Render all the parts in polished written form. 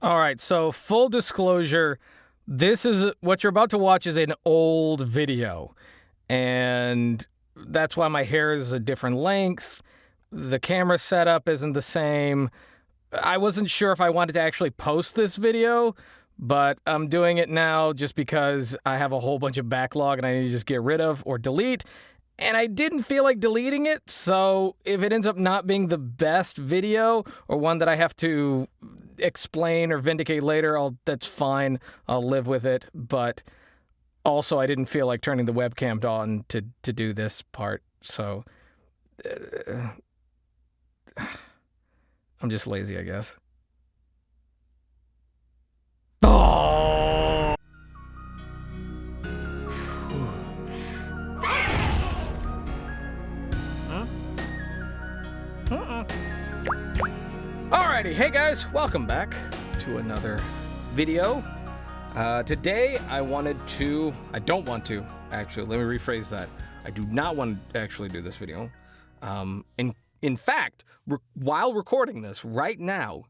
All right, so full disclosure, this is what you're about to watch is an old video, and that's why my hair is a different length. The camera setup isn't the same. I wasn't sure if I wanted to actually post this video, but I'm doing it now just because I have a whole bunch of backlog and I need to just get rid of or delete. And I didn't feel like deleting it, so if it ends up not being the best video or one that I have to explain or vindicate later, that's fine. I'll live with it. But also, I didn't feel like turning the webcam on to do this part, so I'm just lazy, I guess. Oh! Alrighty, hey guys, welcome back to another video. Today I don't want to, actually, let me rephrase that. I do not want to actually do this video. In fact, while recording this right now,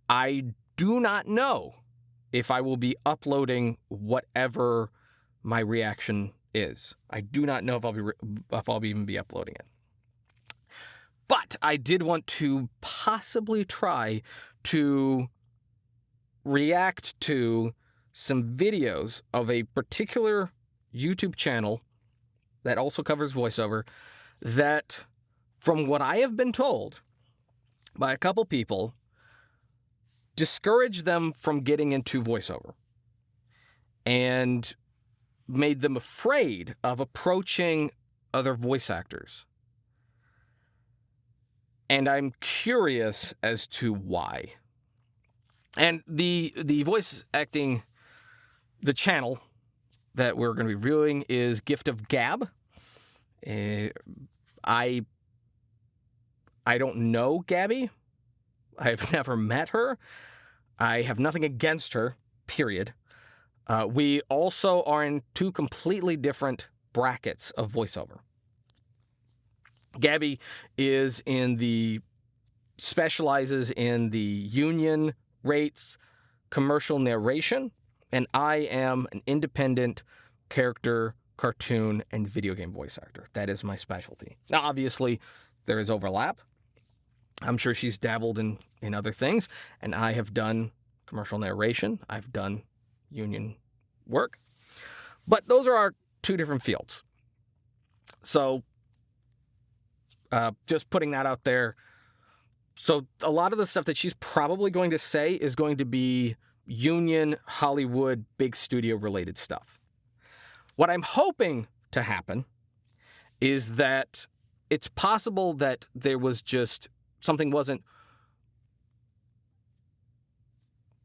I do not know if I will be uploading whatever my reaction is. I do not know if I'll even be uploading it. But I did want to possibly try to react to some videos of a particular YouTube channel that also covers voiceover that, from what I have been told by a couple people, discouraged them from getting into voiceover and made them afraid of approaching other voice actors. And I'm curious as to why. And the voice acting, the channel that we're going to be reviewing is Gift of Gab. I don't know Gabby. I've never met her. I have nothing against her, period. We also are in two completely different brackets of voiceover. Gabby specializes in the union rates, commercial narration, and I am an independent character, cartoon, and video game voice actor. That is my specialty. Now, obviously, there is overlap. I'm sure she's dabbled in other things, and I have done commercial narration. I've done union work. But those are our two different fields. So, just putting that out there. So a lot of the stuff that she's probably going to say is going to be union, Hollywood, big studio related stuff. What I'm hoping to happen is that it's possible that there was just something wasn't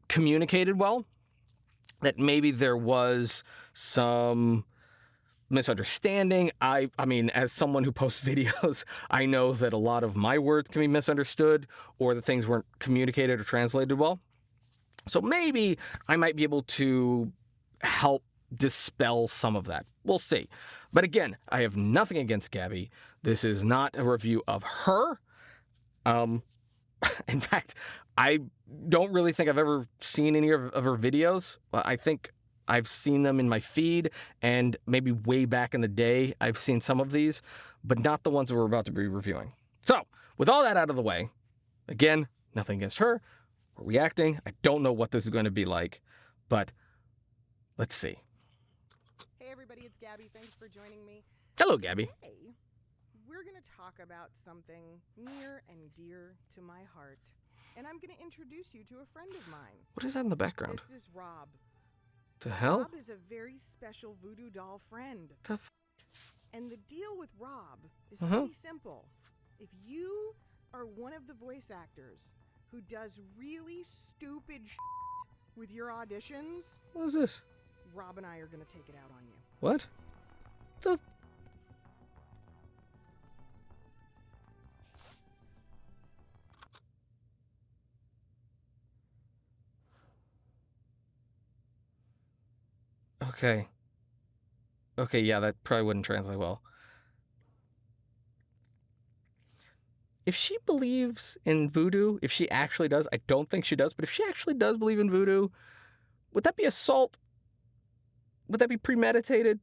communicated well, that maybe there was some misunderstanding. I mean, as someone who posts videos, I know that a lot of my words can be misunderstood or that things weren't communicated or translated well. So maybe I might be able to help dispel some of that. We'll see. But again, I have nothing against Gabby. This is not a review of her. In fact, I don't really think I've ever seen any of her videos. I think I've seen them in my feed, and maybe way back in the day, I've seen some of these, but not the ones that we're about to be reviewing. So, with all that out of the way, again, nothing against her. We're reacting. I don't know what this is going to be like, but let's see. Hey everybody, it's Gabby. Thanks for joining me. Hello, Gabby. Today, we're going to talk about something near and dear to my heart, and I'm going to introduce you to a friend of mine. What is that in the background? This is Rob. The hell? Rob is a very special voodoo doll friend. And the deal with Rob is pretty simple. If you are one of the voice actors who does really stupid with your auditions, What is this? Rob and I are going to take it out on you. What? The... Okay. Okay, yeah, that probably wouldn't translate well. if she believes in voodoo, if she actually does, I don't think she does, but if she actually does believe in voodoo, would that be assault? Would that be premeditated?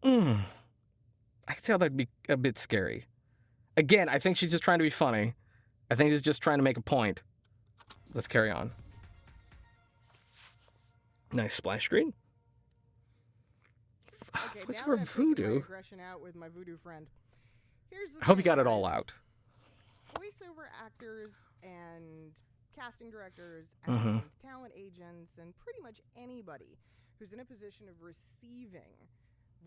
I can see how that'd be a bit scary. Again, I think she's just trying to be funny. I think she's just trying to make a point. Let's carry on. Nice splash screen. Okay, What's now her that I've taken voodoo? my aggression out with my voodoo friend. Here's the I hope you thing, got it all guys. out. Voiceover actors and casting directors and talent agents and pretty much anybody who's in a position of receiving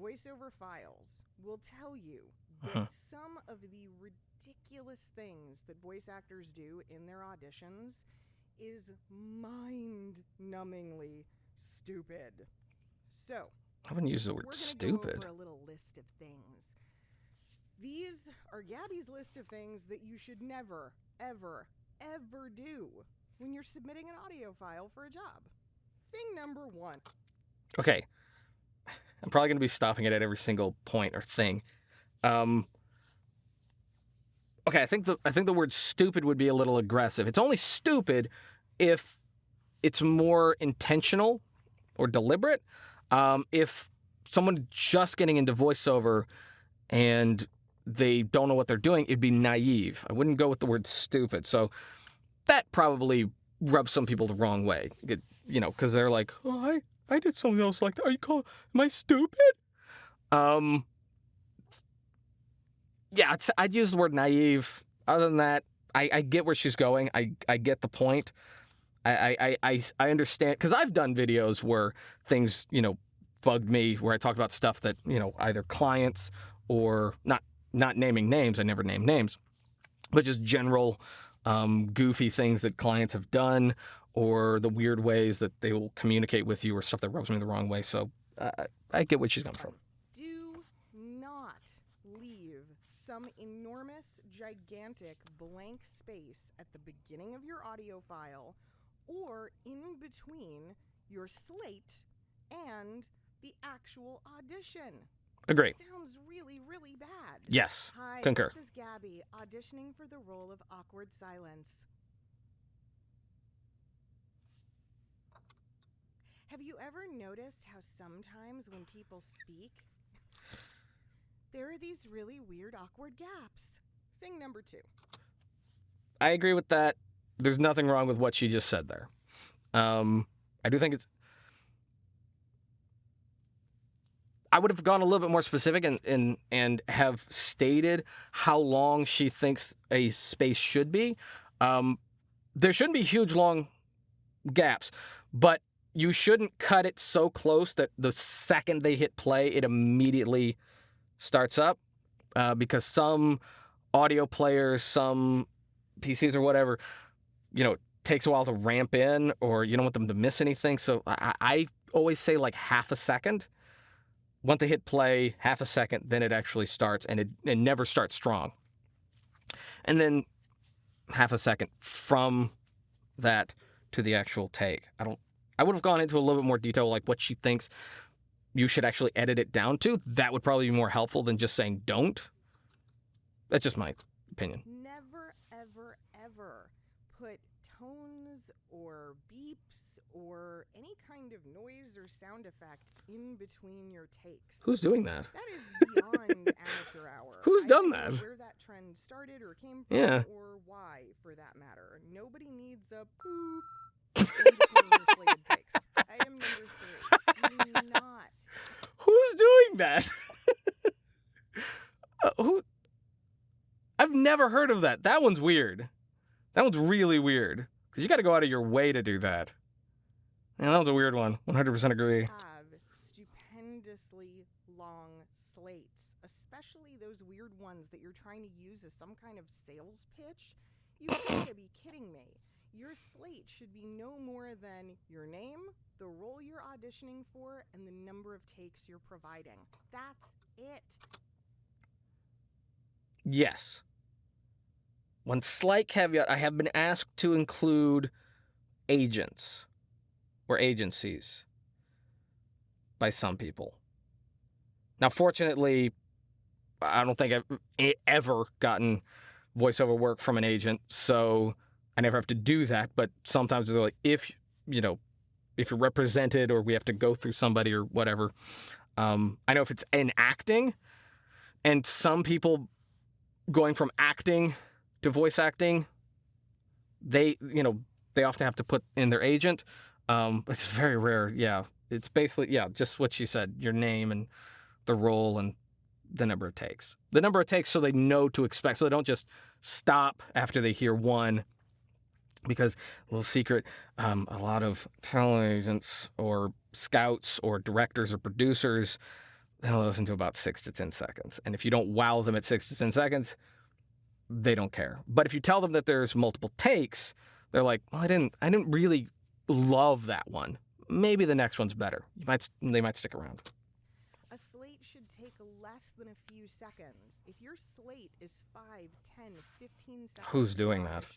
voiceover files will tell you that some of the ridiculous things that voice actors do in their auditions is mind-numbingly stupid. So, I wouldn't use the we're word going to stupid. go over a little list of things. These are Gabby's list of things that you should never, ever, ever do when you're submitting an audio file for a job. Thing number 1. Okay. I'm probably going to be stopping it at every single point or thing. Okay, I think the word stupid would be a little aggressive. It's only stupid if it's more intentional or deliberate. If someone just getting into voiceover and they don't know what they're doing, it'd be naive. I wouldn't go with the word stupid. So that probably rubs some people the wrong way. Because they're like, oh, I did something else like that. Am I stupid? Yeah, I'd use the word naive. Other than that, I get where she's going. I get the point. I understand, because I've done videos where things, bugged me, where I talked about stuff that, either clients or not naming names, I never name names, but just general goofy things that clients have done, or the weird ways that they will communicate with you, or stuff that rubs me the wrong way. So I get where she's coming from. Do not leave some enormous, gigantic blank space at the beginning of your audio file or in between your slate and the actual audition. Agree. It sounds really, really bad. Yes. Hi, Concur. this is Gabby, auditioning for the role of awkward silence. Have you ever noticed how sometimes when people speak, there are these really weird, awkward gaps? Thing number 2. I agree with that. There's nothing wrong with what she just said there. I do think it's... I would have gone a little bit more specific and have stated how long she thinks a space should be. There shouldn't be huge, long gaps, but you shouldn't cut it so close that the second they hit play, it immediately starts up, because some audio players, some PCs or whatever, it takes a while to ramp in, or you don't want them to miss anything. So I always say like half a second. Once they hit play, half a second, then it actually starts, and it never starts strong. And then half a second from that to the actual take. I would have gone into a little bit more detail, like what she thinks you should actually edit it down to. That would probably be more helpful than just saying don't. That's just my opinion. Never, ever, ever put tones or beeps or any kind of noise or sound effect in between your takes. Who's doing that? That is beyond amateur hour. Who's done I don't know that? where that trend started or came from, Yeah. or why, for that matter. Nobody needs a poop in between your slated takes. Item number 3. Do not. Who's doing that? Who? I've never heard of that. That one's weird. That one's really weird. Because you got to go out of your way to do that. Yeah, that was a weird one. 100% agree. Have stupendously long slates, especially those weird ones that you're trying to use as some kind of sales pitch. You gotta be kidding me. Your slate should be no more than your name, the role you're auditioning for, and the number of takes you're providing. That's it. Yes. One slight caveat, I have been asked to include agents or agencies by some people. Now, fortunately, I don't think I've ever gotten voiceover work from an agent, so I never have to do that. But sometimes they're like, if you're represented or we have to go through somebody or whatever. I know if it's in acting, and some people going from acting to voice acting, they often have to put in their agent. It's very rare. Yeah, it's basically just what she said: your name and the role and the number of takes. The number of takes, so they know to expect. So they don't just stop after they hear one. Because, a little secret, a lot of talent agents or scouts or directors or producers, they'll listen to about 6 to 10 seconds. And if you don't wow them at 6 to 10 seconds, they don't care. But if you tell them that there's multiple takes, they're like, well, I didn't really love that one. Maybe the next one's better. They might stick around. A slate should take less than a few seconds. If your slate is 5, 10, 15 seconds. Who's doing that?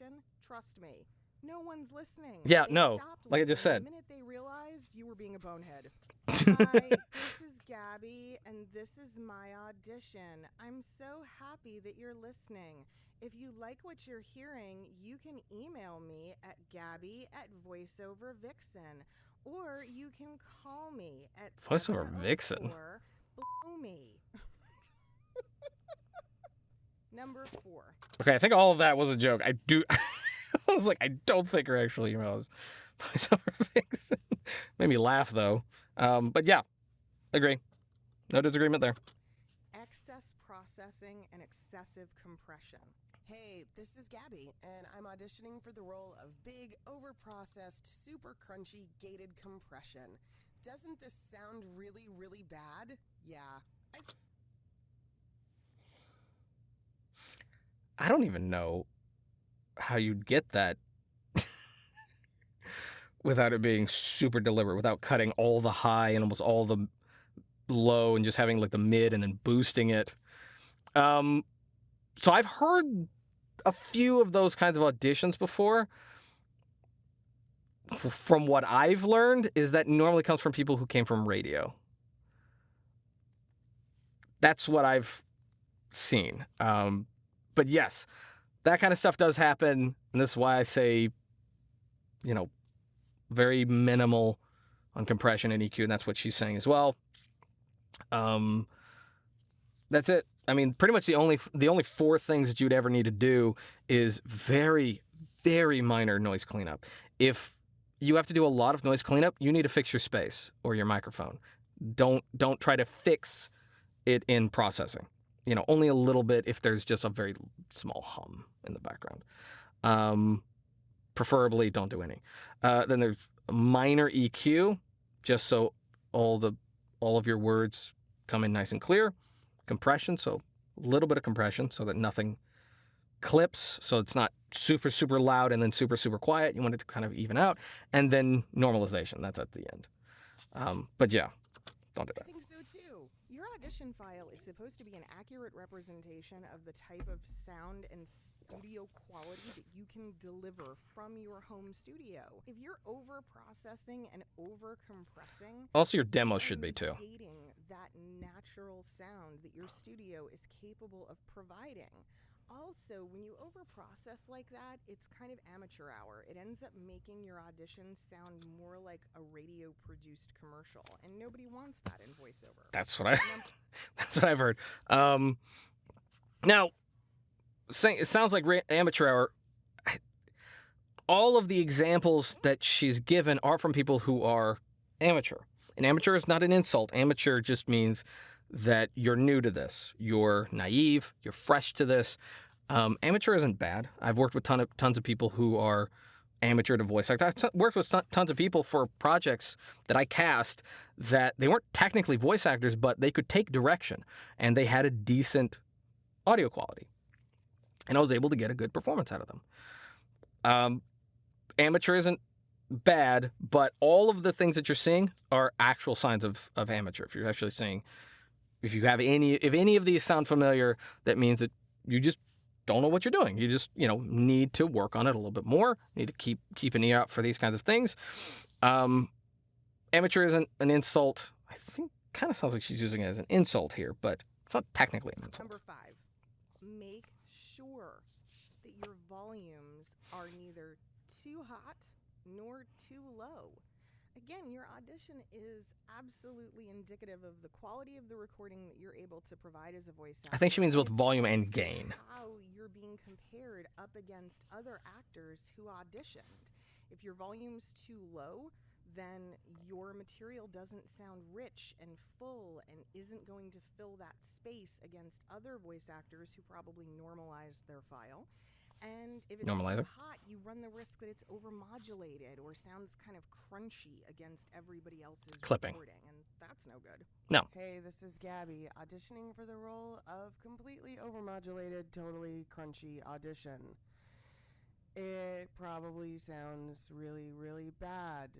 Trust me. No one's listening. Yeah, They no. stopped Like I just listening said. The minute they realized you were being a bonehead. Hi, this is Gabby, and this is my audition. I'm so happy that you're listening. If you like what you're hearing, you can email me at Gabby@VoiceOverVixen, or you can call me at Voiceover Vixen. Blow me. Number 4. Okay, I think all of that was a joke. I was like, I don't think her actual email is voiceover Vixen. Made me laugh, though. But yeah, agree. No disagreement there. Excess processing and excessive compression. Hey, this is Gabby, and I'm auditioning for the role of big, overprocessed, super crunchy, gated compression. Doesn't this sound really, really bad? Yeah. I don't even know how you'd get that without it being super deliberate, without cutting all the high and almost all the low and just having like the mid and then boosting it. So I've heard a few of those kinds of auditions before. From what I've learned is that normally comes from people who came from radio. That's what I've seen. But yes, that kind of stuff does happen, and this is why I say, very minimal on compression and EQ, and that's what she's saying as well. That's it. I mean, pretty much the only 4 things that you'd ever need to do is very, very minor noise cleanup. If you have to do a lot of noise cleanup, you need to fix your space or your microphone. Don't try to fix it in processing. Only a little bit if there's just a very small hum in the background. Preferably don't do any. Then there's minor EQ, just so all of your words come in nice and clear. Compression, so a little bit of compression so that nothing clips, so it's not super, super loud and then super, super quiet. You want it to kind of even out. And then normalization, that's at the end. But yeah, don't do I that. think so too. Your audition file is supposed to be an accurate representation of the type of sound and studio quality that you can deliver from your home studio. If you're over-processing and over-compressing... Also, your demo should be too. ...negating that natural sound that your studio is capable of providing. Also, when you over-process like that, it's kind of amateur hour. It ends up making your auditions sound more like a radio-produced commercial, and nobody wants that in voiceover. That's what I've heard. Now, it sounds like amateur hour. All of the examples that she's given are from people who are amateur. And amateur is not an insult. Amateur just means that you're new to this. You're naive. You're fresh to this. Amateur isn't bad. I've worked with tons of people who are amateur to voice act. I've worked with tons of people for projects that I cast that they weren't technically voice actors, but they could take direction and they had a decent audio quality. And I was able to get a good performance out of them. Amateur isn't bad, but all of the things that you're seeing are actual signs of amateur. If you're actually seeing, if any of these sound familiar, that means that you just don't know what you're doing. You just, need to work on it a little bit more. Need to keep an ear out for these kinds of things. Amateur isn't an insult. I think kind of sounds like she's using it as an insult here, but It's not technically an insult. Number 5, make sure that your volumes are neither too hot nor too low. Again, your audition is absolutely indicative of the quality of the recording that you're able to provide as a voice actor. I think she means both It's volume and also gain. how you're being compared up against other actors who auditioned. If your volume's too low, then your material doesn't sound rich and full and isn't going to fill that space against other voice actors who probably normalized their file. And if it's too hot, you run the risk that it's overmodulated or sounds kind of crunchy against everybody else's clipping. recording, and that's no good. No. Hey, this is Gabby, auditioning for the role of completely overmodulated, totally crunchy audition. It probably sounds really, really bad.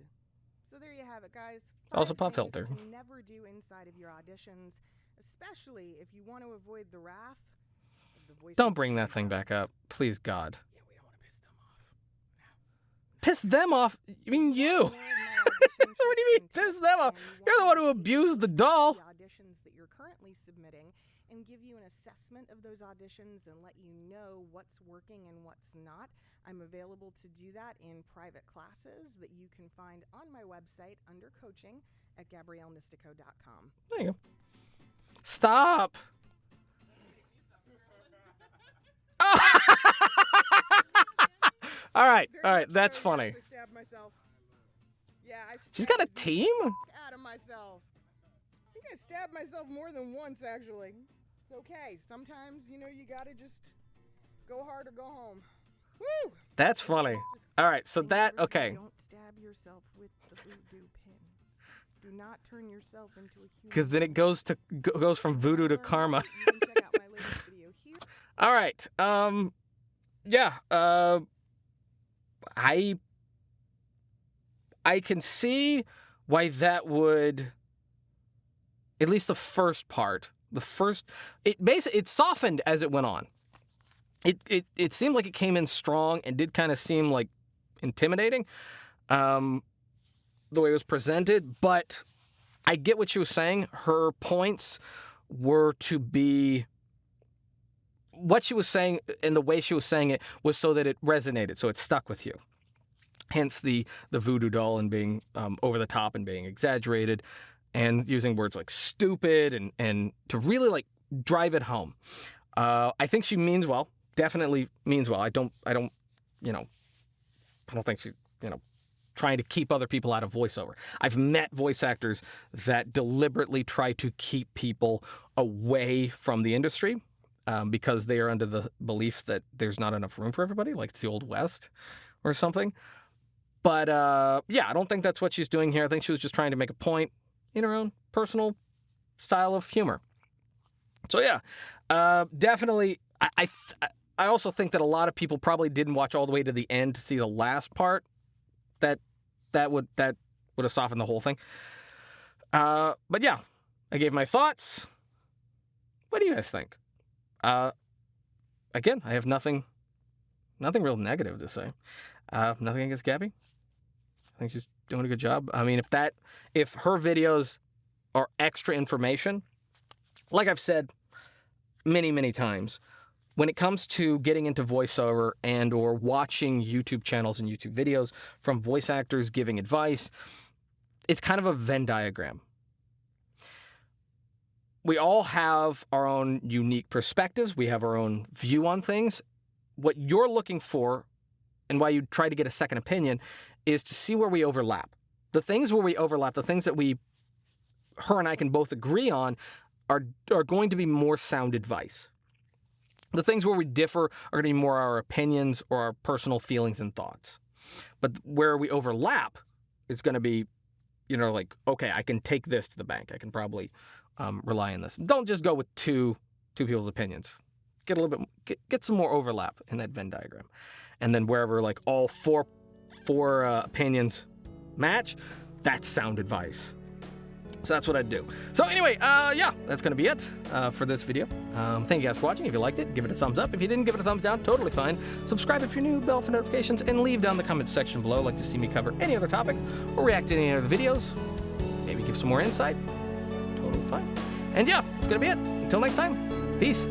So there you have it, guys. Also 5 pop things filter. to never do inside of your auditions, especially if you want to avoid the wrath of the voice. Don't bring that thing back up. Please, God. Yeah, we don't want to piss them off. Piss them off? You mean you? What do you mean, piss them off? You're the one who abused the doll. The auditions that you're currently submitting and give you an assessment of those auditions and let you know what's working and what's not. I'm available to do that in private classes that you can find on my website under coaching at GabrielleMystico.com. There you go. Stop. All right, that's funny. I stabbed myself. Yeah, She's got a team? Out of myself. I think I stabbed myself more than once, actually. It's okay. Sometimes, you gotta just go hard or go home. Woo! That's funny. All right, so that, okay. Don't stab yourself with the voodoo pin. Do not turn yourself into a human. Because then it goes from voodoo to karma. You can check out my latest video here. All right. Yeah. I can see why that would, at least the first part, it softened as it went on. It seemed like it came in strong and did kind of seem like intimidating, the way it was presented, but I get what she was saying. Her points were to be, what she was saying and the way she was saying it was so that it resonated, so it stuck with you. Hence the voodoo doll and being over the top and being exaggerated and using words like stupid and to really like drive it home. I think she means well, definitely means well. I don't think she's, trying to keep other people out of voiceover. I've met voice actors that deliberately try to keep people away from the industry because they are under the belief that there's not enough room for everybody, like it's the Old West or something. But yeah, I don't think that's what she's doing here. I think she was just trying to make a point in her own personal style of humor. So yeah, definitely. I also think that a lot of people probably didn't watch all the way to the end to see the last part. That would have softened the whole thing. But yeah, I gave my thoughts. What do you guys think? Again, I have nothing real negative to say. Nothing against Gabby. I think she's doing a good job. I mean, if her videos are extra information, like I've said many, many times, when it comes to getting into voiceover and or watching YouTube channels and YouTube videos from voice actors giving advice, it's kind of a Venn diagram. We all have our own unique perspectives. We have our own view on things. What you're looking for and why you try to get a second opinion is to see where we overlap. The things where we overlap, the things that her and I can both agree on are going to be more sound advice. The things where we differ are going to be more our opinions or our personal feelings and thoughts. But where we overlap is going to be, like, okay, I can take this to the bank. I can probably rely on this. Don't just go with two people's opinions. Get a little bit, get some more overlap in that Venn diagram. And then wherever like all four opinions match, that's sound advice. So that's what I'd do. So anyway, yeah, that's going to be it for this video. Thank you guys for watching. If you liked it, give it a thumbs up. If you didn't, give it a thumbs down. Totally fine. Subscribe if you're new, bell for notifications, and leave down the comments section below. Like to see me cover any other topics or react to any other videos. Maybe give some more insight. Totally fine. And yeah, it's gonna be it. Until next time, peace.